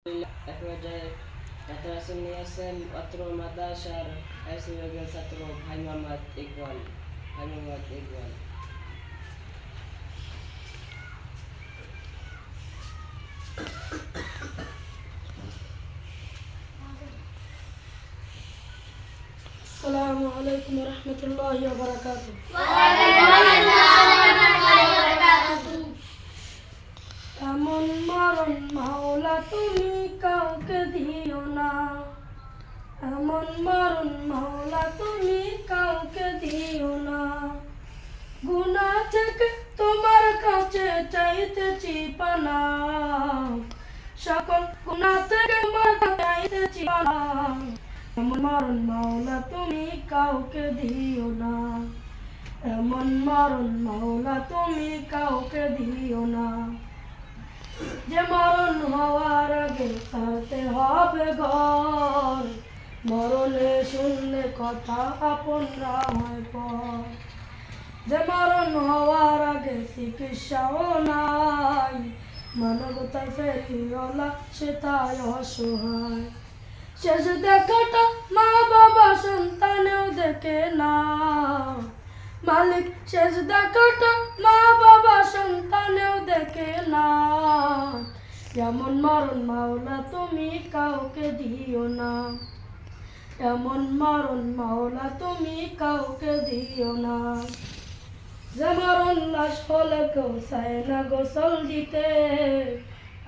এক পর্যায়ে ডাক্তার রাসেল নিয়ে আসেন অত্র মাদ্রাসার আইসি বিভাগের ছাত্র ভাই মোহাম্মদ ইকবাল। আসসালামু আলাইকুম ওয়া রাহমাতুল্লাহি ওয়া বারাকাতুহু। এমন মরণ মাওলা তুমি কাউকে দিও না, এমন মরণ মাওলা তুমি কাউকে দিও না। গুনাহ থেকে তোমার কাছে চাইতেছি পানা, সকল গুনাহ থেকে তোমার কাছে চাইতেছি পানা। এমন মরণ মাওলা তুমি কাউকে দিও না, এমন মরণ মাওলা তুমি কাউকে দিও না। যে মরণ হওয়ার আগে ছাড়তে হবে ঘর, মরণে শুনলে কথা আপনরা হয় পর। যে মরণ হওয়ার আগে চিকিৎসাও নাই, মানবতার ফেরিওয়ালা সে তাই অসহায়। শেষ দেখাটা মা বাবা সন্তানেও দেখে না, মালিক শেষ দেখাটা মা বাবা সন্তানেও দেখে না। এমন মরণ মাওলা তুমি কাউকে দিও না, এমন মরণ মাওলা তুমি কাউকে দিও না। যে মরণ লাশ হলে কেউ চায় না গোসল দিতে,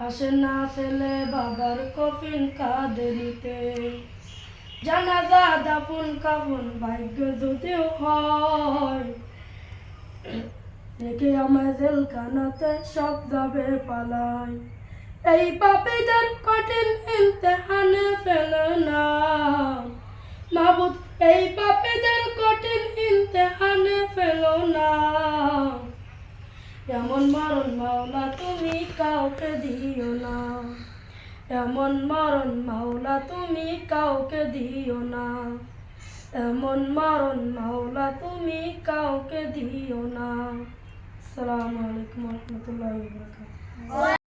আসে না ছেলে বাবার কফিন কাঁধে নিতে। জানাজা দাফন কাফন ভাগ্য যদিও হয়, দেখে আমায় জেলখানাতে সব যাবে পালায়। এই পাপীদের কঠিন ইমতিহানে ফেলে না মাবুদ, এই পাপীদের কঠিন ইমতিহানে ফেলো না। এমন মরণ মাওলা তুমি কাউকে দিও না, এমন মরণ মাওলা তুমি কাউকে দিও না, এমন মরণ মাওলা তুমি কাউকে দিও না। আসসালামু আলাইকুম ওয়া রাহমাতুল্লাহি ওয়া বারাকাতুহু।